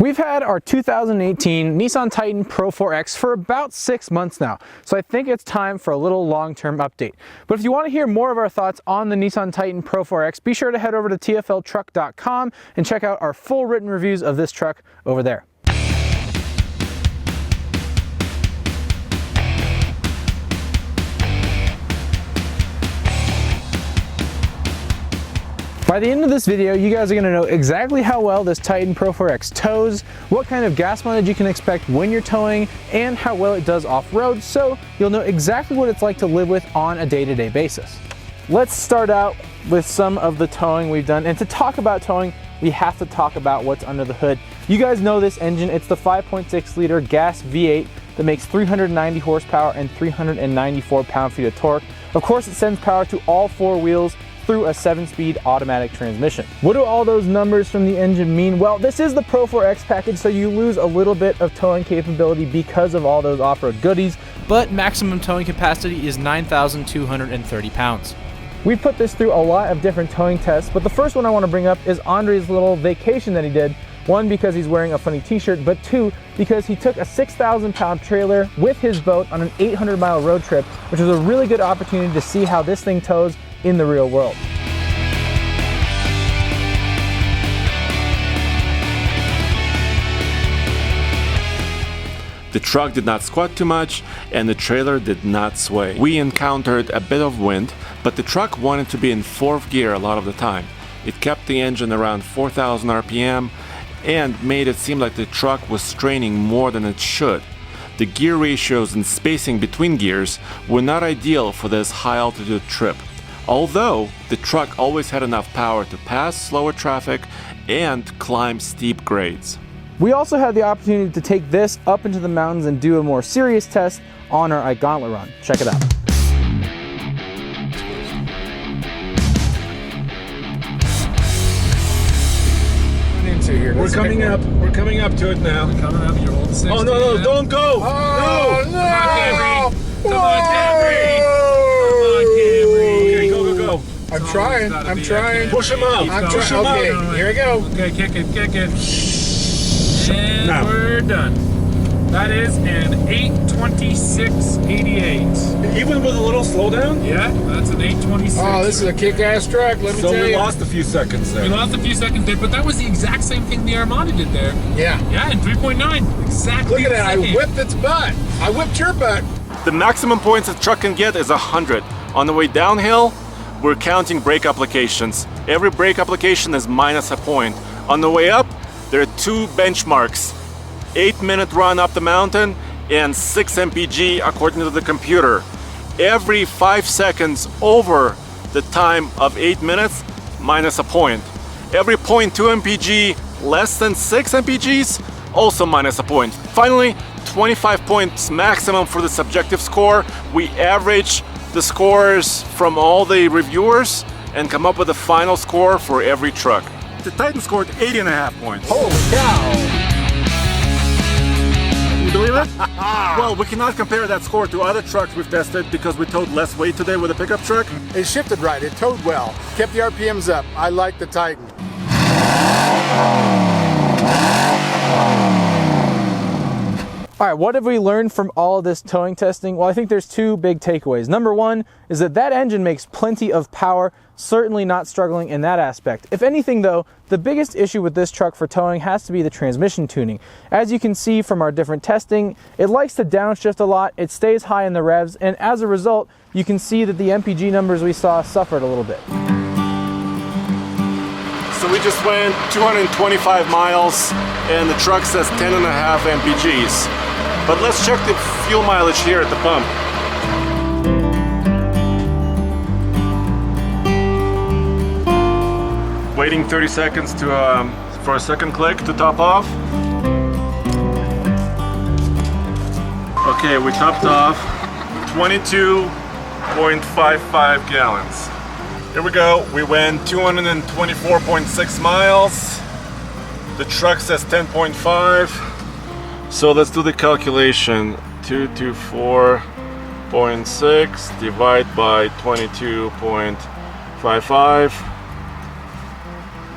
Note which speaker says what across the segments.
Speaker 1: We've had our 2018 Nissan Titan Pro-4X for about 6 months now, so I think it's time for a little long-term update. But if you want to hear more of our thoughts on the Nissan Titan Pro-4X, be sure to head over to tfltruck.com and check out our full written reviews of this truck over there. By the end of this video, you guys are going to know exactly how well this Titan Pro-4X tows, what kind of gas mileage you can expect when you're towing, and how well it does off-road, so you'll know exactly what it's like to live with on a day-to-day basis. Let's start out with some of the towing we've done, and to talk about towing, we have to talk about what's under the hood. You guys know this engine. It's the 5.6 liter gas V8 that makes 390 horsepower and 394 pound-feet of torque. Of course, it sends power to all 4 wheels through a 7-speed automatic transmission. What do all those numbers from the engine mean? Well, this is the Pro-4X package, so you lose a little bit of towing capability because of all those off-road goodies, but maximum towing capacity is 9,230 pounds. We put this through a lot of different towing tests, but the first one I want to bring up is Andre's little vacation that he did. 1, because he's wearing a funny t-shirt, but 2, because he took a 6,000 pound trailer with his boat on an 800-mile road trip, which was a really good opportunity to see how this thing tows in the real world.
Speaker 2: The truck did not squat too much and the trailer did not sway. We encountered a bit of wind, but the truck wanted to be in 4th gear a lot of the time. It kept the engine around 4,000 RPM and made it seem like the truck was straining more than it should. The gear ratios and spacing between gears were not ideal for this high altitude trip. Although the truck always had enough power to pass slower traffic and climb steep grades.
Speaker 1: We also had the opportunity to take this up into the mountains and do a more serious test on our iGauntlet run. Check it out.
Speaker 3: We're coming up. We're coming up to it now. We're coming up. You're old 60. Oh no! Don't go!
Speaker 4: Oh, no!
Speaker 3: Come on, Camry! Come on, Camry! Okay, go.
Speaker 4: I'm trying. I'm trying.
Speaker 3: Push him up.
Speaker 4: I'm
Speaker 3: Push
Speaker 4: trying.
Speaker 3: him
Speaker 4: Okay,
Speaker 3: up.
Speaker 4: here we go.
Speaker 3: Okay, kick it. And
Speaker 2: Now.
Speaker 3: we're done. That is an 8:26.88. Even with a little slowdown? Yeah, that's an 8:26.
Speaker 4: Oh, this is a kick-ass truck. Let me tell you.
Speaker 3: We lost a few seconds there, but that was the exact same thing the Armada did there.
Speaker 4: Yeah.
Speaker 3: Yeah, in 3.9. Exactly.
Speaker 4: Look at that. I whipped its butt. I whipped your butt.
Speaker 2: The maximum points a truck can get is 100. On the way downhill, we're counting brake applications. Every brake application is minus a point. On the way up, there are 2 benchmarks. 8-minute run up the mountain and 6 mpg according to the computer. Every 5 seconds over the time of 8 minutes, minus a point. Every 0.2 mpg less than 6 mpgs, also minus a point. Finally, 25 points maximum for the subjective score. We average the scores from all the reviewers and come up with a final score for every truck. The Titan scored 80.5 points.
Speaker 1: Holy cow!
Speaker 2: You believe it? Well, we cannot compare that score to other trucks we've tested because we towed less weight today with a pickup truck.
Speaker 4: It shifted right. It towed well. Kept the RPMs up. I like the Titan.
Speaker 1: All right, what have we learned from all of this towing testing? Well, I think there's 2 big takeaways. Number 1 is that engine makes plenty of power, certainly not struggling in that aspect. If anything though, the biggest issue with this truck for towing has to be the transmission tuning. As you can see from our different testing, it likes to downshift a lot, it stays high in the revs, and as a result, you can see that the MPG numbers we saw suffered a little bit.
Speaker 2: So we just went 225 miles and the truck says 10.5 mpgs. But let's check the fuel mileage here at the pump. Waiting 30 seconds for a second click to top off. Okay, we topped off 22.55 gallons. Here we go. We went 224.6 miles. The truck says 10.5. So let's do the calculation. 224.6 divided by 22.55.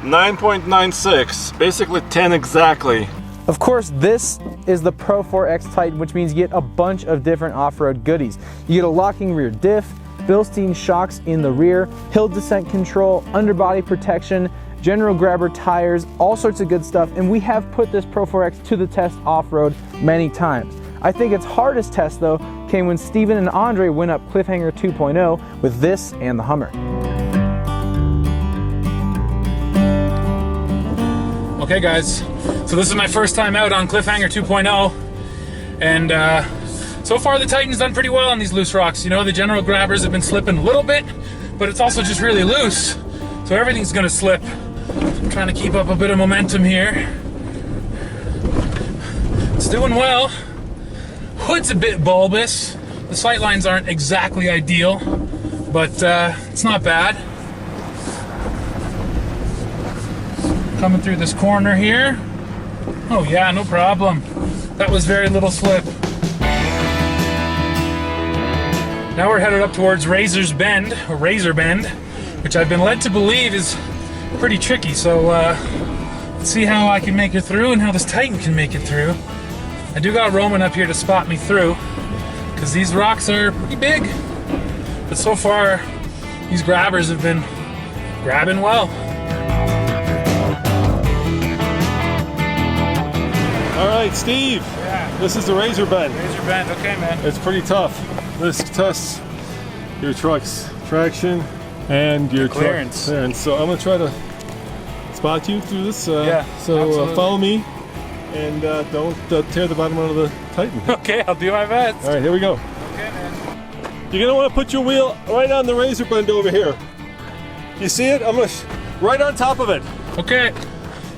Speaker 2: 9.96, basically 10 exactly.
Speaker 1: Of course, this is the Pro-4X Titan, which means you get a bunch of different off-road goodies. You get a locking rear diff, Bilstein shocks in the rear, hill descent control, underbody protection, general grabber tires, all sorts of good stuff, and we have put this Pro-4X to the test off-road many times. I think its hardest test, though, came when Steven and Andre went up Cliffhanger 2.0 with this and the Hummer.
Speaker 3: Okay guys, so this is my first time out on Cliffhanger 2.0, and so far the Titan's done pretty well on these loose rocks. You know, the general grabbers have been slipping a little bit, but it's also just really loose, so everything's gonna slip. I'm trying to keep up a bit of momentum here. It's doing well. Hood's a bit bulbous. The sight lines aren't exactly ideal, but it's not bad. Coming through this corner here. Oh yeah, no problem. That was very little slip. Now we're headed up towards Razor Bend, which I've been led to believe is pretty tricky. So let's see how I can make it through and how this Titan can make it through. I do got Roman up here to spot me through, because these rocks are pretty big. But so far, these grabbers have been grabbing well.
Speaker 5: All right, Steve.
Speaker 3: Yeah.
Speaker 5: This is the Razor Bend.
Speaker 3: Razor Bend, okay, man.
Speaker 5: It's pretty tough. This tests your truck's traction and your
Speaker 3: clearance.
Speaker 5: Clearance. So I'm gonna try to spot you through this.
Speaker 3: So
Speaker 5: follow me and don't tear the bottom out of the Titan.
Speaker 3: Okay, I'll do my best.
Speaker 5: All right, here we go.
Speaker 3: Okay, man.
Speaker 5: You're gonna want to put your wheel right on the Razor Bend over here. You see it? I'm gonna right on top of it.
Speaker 3: Okay.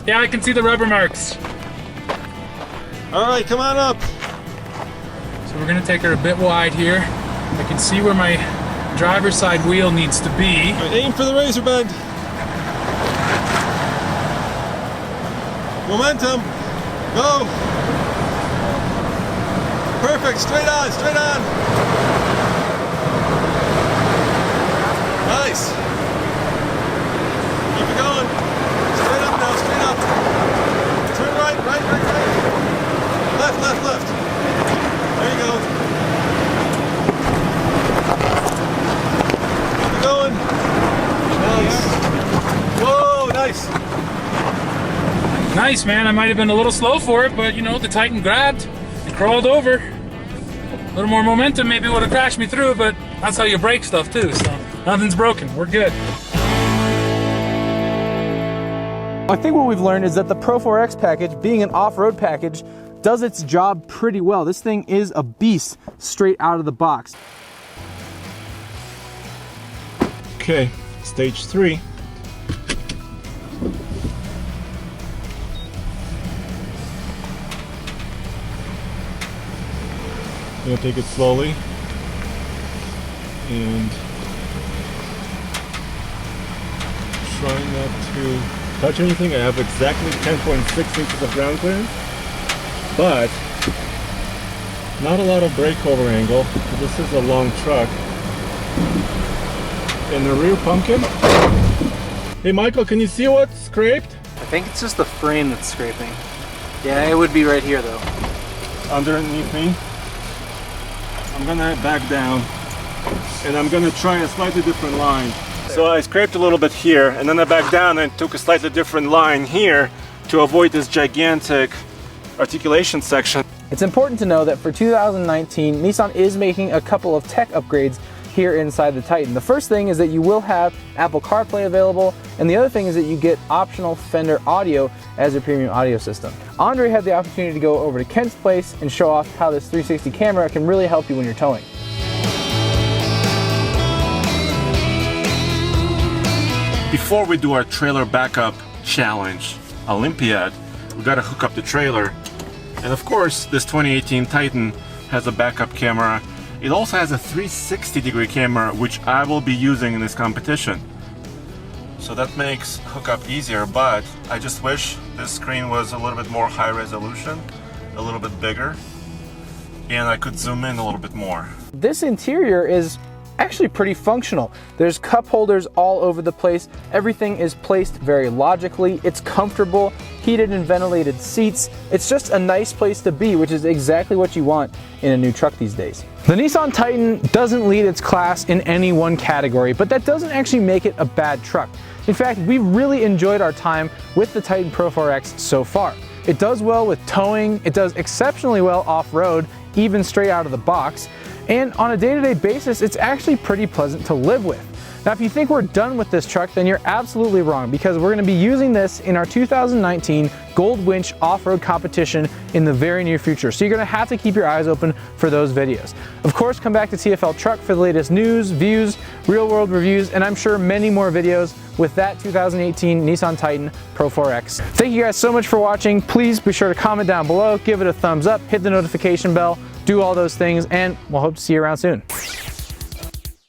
Speaker 3: Yeah, I can see the rubber marks.
Speaker 5: All right, come on up.
Speaker 3: So we're gonna take her a bit wide here. I can see where my driver's side wheel needs to be.
Speaker 5: All right, aim for the Razor Bend. Momentum. Go. Perfect. Straight on. Straight on. Nice. Keep it going. Straight up now. Straight up. Turn right. Right. Right. Right. Left. Left. Left. There you go. Keep it going. Nice. Whoa. Nice.
Speaker 3: Nice, man. I might have been a little slow for it, but you know, the Titan grabbed and crawled over. A little more momentum maybe would have crashed me through, but that's how you break stuff too, so nothing's broken. We're good.
Speaker 1: I think what we've learned is that the Pro-4X package, being an off-road package, does its job pretty well. This thing is a beast straight out of the box.
Speaker 5: Okay, stage 3. I'm gonna take it slowly and try not to touch anything. I have exactly 10.6 inches of ground clearance, but not a lot of breakover angle. This is a long truck. In the rear pumpkin. Hey Michael, can you see what's scraped?
Speaker 6: I think it's just the frame that's scraping. Yeah, it would be right here though.
Speaker 5: Underneath me. I'm gonna back down and I'm gonna try a slightly different line. So I scraped a little bit here and then I backed down and took a slightly different line here to avoid this gigantic articulation section.
Speaker 1: It's important to know that for 2019, Nissan is making a couple of tech upgrades here inside the Titan. The first thing is that you will have Apple CarPlay available, and the other thing is that you get optional Fender audio as your premium audio system. Andre had the opportunity to go over to Kent's place and show off how this 360 camera can really help you when you're towing.
Speaker 2: Before we do our trailer backup challenge, Olympiad, we gotta hook up the trailer. And of course, this 2018 Titan has a backup camera. It also has a 360-degree camera, which I will be using in this competition. So that makes hookup easier, but I just wish this screen was a little bit more high resolution, a little bit bigger, and I could zoom in a little bit more.
Speaker 1: This interior is actually pretty functional. There's cup holders all over the place. Everything is placed very logically. It's comfortable, heated and ventilated seats. It's just a nice place to be, which is exactly what you want in a new truck these days. The Nissan Titan doesn't lead its class in any one category, but that doesn't actually make it a bad truck. In fact, we've really enjoyed our time with the Titan Pro-4X so far. It does well with towing, it does exceptionally well off-road, even straight out of the box, and on a day-to-day basis, it's actually pretty pleasant to live with. Now, if you think we're done with this truck, then you're absolutely wrong, because we're going to be using this in our 2019 Gold Winch off-road competition in the very near future. So you're going to have to keep your eyes open for those videos. Of course, come back to TFL Truck for the latest news, views, real-world reviews, and I'm sure many more videos with that 2018 Nissan Titan Pro-4X. Thank you guys so much for watching. Please be sure to comment down below, give it a thumbs up, hit the notification bell, do all those things, and we'll hope to see you around soon.